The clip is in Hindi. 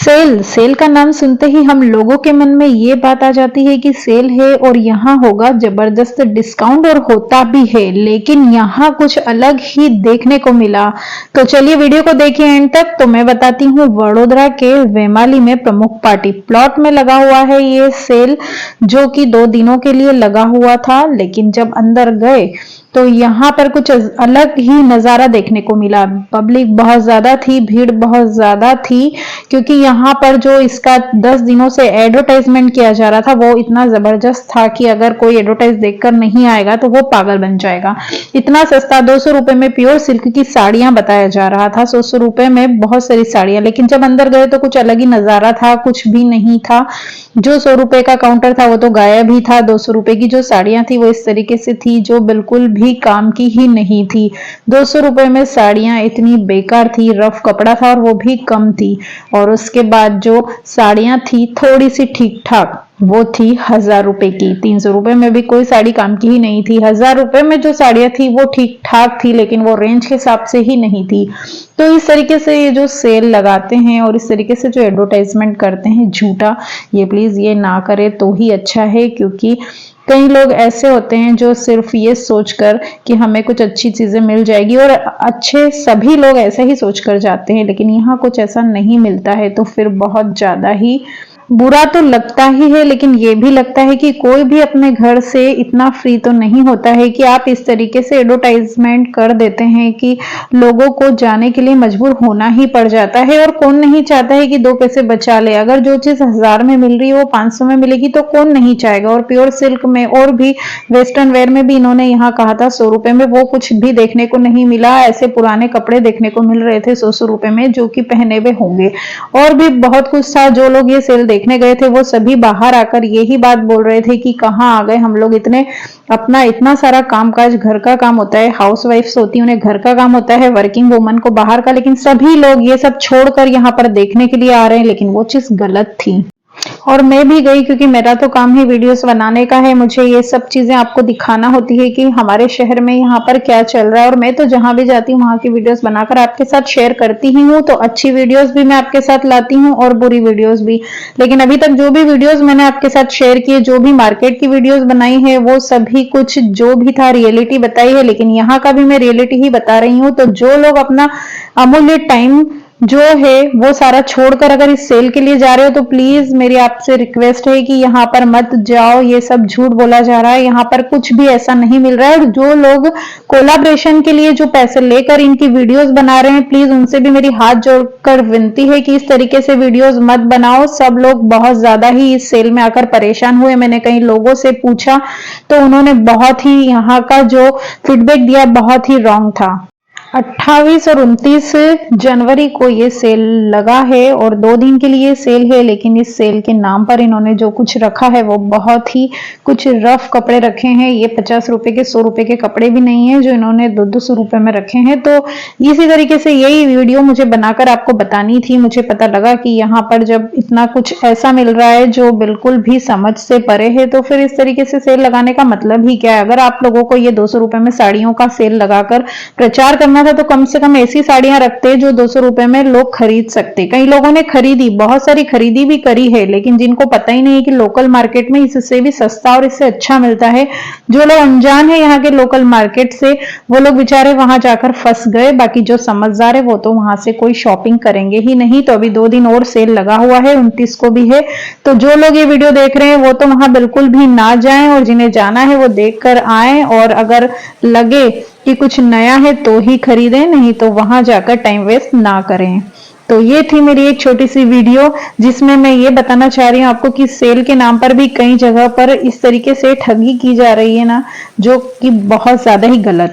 सेल सेल का नाम सुनते ही हम लोगों के मन में ये बात आ जाती है कि सेल है और यहाँ होगा जबरदस्त डिस्काउंट, और होता भी है, लेकिन यहाँ कुछ अलग ही देखने को मिला। तो चलिए वीडियो को देखिए एंड तक। तो मैं बताती हूँ, वडोदरा के वेमाली में प्रमुख पार्टी प्लॉट में लगा हुआ है ये सेल, जो कि 2 दिनों के लिए लगा हुआ था। लेकिन जब अंदर गए तो यहाँ पर कुछ अलग ही नजारा देखने को मिला। पब्लिक बहुत ज्यादा थी, भीड़ बहुत ज्यादा थी, क्योंकि यहाँ पर जो इसका 10 दिनों से एडवर्टाइजमेंट किया जा रहा था वो इतना जबरदस्त था कि अगर कोई एडवर्टाइज देखकर नहीं आएगा तो वो पागल बन जाएगा। इतना सस्ता 200 रुपए में प्योर सिल्क की साड़ियां बताया जा रहा था, 100 रुपए में बहुत सारी साड़ियां। लेकिन जब अंदर गए तो कुछ अलग ही नजारा था, कुछ भी नहीं था। जो 100 रुपए का काउंटर था वो तो गायब ही था। 200 रुपए की जो साड़ियां थी वो इस तरीके से थी जो बिल्कुल भी काम की ही नहीं थी। 200 रुपए में साड़ियां इतनी बेकार थी, रफ कपड़ा था और वो भी कम थी। और उसके बाद जो साड़ियां थी थोड़ी सी ठीक ठाक, वो थी 1000 रुपए की। 300 रुपए में भी कोई साड़ी काम की ही नहीं थी। 1000 रुपए में जो साड़ियां थी वो ठीक ठाक थी, लेकिन वो रेंज के हिसाब से ही नहीं थी। तो इस तरीके से ये जो सेल लगाते हैं और इस तरीके से जो एडवर्टाइजमेंट करते हैं झूठा, ये प्लीज ये ना करे तो ही अच्छा है। क्योंकि कई लोग ऐसे होते हैं जो सिर्फ ये सोचकर कि हमें कुछ अच्छी चीजें मिल जाएगी, और अच्छे सभी लोग ऐसे ही सोचकर जाते हैं, लेकिन यहाँ कुछ ऐसा नहीं मिलता है तो फिर बहुत ज्यादा ही बुरा तो लगता ही है। लेकिन ये भी लगता है कि कोई भी अपने घर से इतना फ्री तो नहीं होता है कि आप इस तरीके से एडवर्टाइजमेंट कर देते हैं कि लोगों को जाने के लिए मजबूर होना ही पड़ जाता है। और कौन नहीं चाहता है कि 2 पैसे बचा ले। अगर जो चीज 1000 में मिल रही है वो 500 में मिलेगी तो कौन नहीं चाहेगा। और प्योर सिल्क में और भी वेस्टर्न वेयर में भी इन्होंने यहाँ कहा था 100 रुपए में, वो कुछ भी देखने को नहीं मिला। ऐसे पुराने कपड़े देखने को मिल रहे थे 100 रुपए में, जो कि पहने हुए होंगे। और भी बहुत कुछ था। जो लोग ये सेल देखने गए थे वो सभी बाहर आकर यही बात बोल रहे थे कि कहाँ आ गए हम लोग। अपना इतना सारा कामकाज, घर का काम होता है, हाउसवाइफ्स होती है, उन्हें घर का काम होता है, वर्किंग वुमन को बाहर का, लेकिन सभी लोग ये सब छोड़कर यहाँ पर देखने के लिए आ रहे हैं। लेकिन वो चीज गलत थी। और मैं भी गई, क्योंकि मेरा तो काम ही वीडियोस बनाने का है। मुझे ये सब चीजें आपको दिखाना होती है कि हमारे शहर में यहाँ पर क्या चल रहा है। और मैं तो जहां भी जाती हूँ वहां की वीडियोस बनाकर आपके साथ शेयर करती ही हूँ। तो अच्छी वीडियोस भी मैं आपके साथ लाती हूँ और बुरी वीडियोस भी। लेकिन अभी तक जो भी वीडियोस मैंने आपके साथ शेयर किए, जो भी मार्केट की वीडियोस बनाई है, वो सभी कुछ जो भी था रियलिटी बताई है। लेकिन यहाँ का भी मैं रियलिटी ही बता रही हूँ। तो जो लोग अपना अमूल्य टाइम जो है वो सारा छोड़कर अगर इस सेल के लिए जा रहे हो तो प्लीज मेरी आपसे रिक्वेस्ट है कि यहाँ पर मत जाओ। ये सब झूठ बोला जा रहा है, यहाँ पर कुछ भी ऐसा नहीं मिल रहा है। जो लोग कोलाब्रेशन के लिए जो पैसे लेकर इनकी वीडियोस बना रहे हैं, प्लीज उनसे भी मेरी हाथ जोड़कर विनती है कि इस तरीके से वीडियोस मत बनाओ। सब लोग बहुत ज्यादा ही इस सेल में आकर परेशान हुए। मैंने कई लोगों से पूछा तो उन्होंने बहुत ही यहाँ का जो फीडबैक दिया बहुत ही रॉन्ग था। 28 और 29 जनवरी को ये सेल लगा है और 2 दिन के लिए सेल है। लेकिन इस सेल के नाम पर इन्होंने जो कुछ रखा है वो बहुत ही कुछ रफ कपड़े रखे हैं। ये 50 रुपए के 100 रुपए के कपड़े भी नहीं है जो इन्होंने 200 रुपए में रखे हैं। तो इसी तरीके से यही वीडियो मुझे बनाकर आपको बतानी थी। मुझे पता लगा कि यहाँ पर जब इतना कुछ ऐसा मिल रहा है जो बिल्कुल भी समझ से परे है, तो फिर इस तरीके से सेल लगाने का मतलब ही क्या है। अगर आप लोगों को ये 200 रुपए में साड़ियों का सेल लगाकर प्रचार करना था तो कम से कम ऐसी साड़ियां रखते जो 200 रुपए में लोग खरीद सकते। कई लोगों ने खरीदी, बहुत सारी खरीदी भी करी है, लेकिन जिनको पता ही नहीं है कि लोकल मार्केट में इससे भी सस्ता और इससे अच्छा मिलता है। जो लोग अनजान है यहाँ के लोकल मार्केट से, वो लोग बेचारे वहां जाकर फंस गए। बाकी जो समझदार है वो तो वहां से कोई शॉपिंग करेंगे ही नहीं। तो अभी 2 दिन और सेल लगा हुआ है, 29 को भी है। तो जो लोग ये वीडियो देख रहे हैं वो तो वहां बिल्कुल भी ना जाएं, और जिन्हें जाना है वो देख कर आए। और अगर लगे कि कुछ नया है तो ही खरीदें, नहीं तो वहां जाकर टाइम वेस्ट ना करें। तो ये थी मेरी एक छोटी सी वीडियो जिसमें मैं ये बताना चाह रही हूँ आपको कि सेल के नाम पर भी कई जगह पर इस तरीके से ठगी की जा रही है ना, जो कि बहुत ज्यादा ही गलत।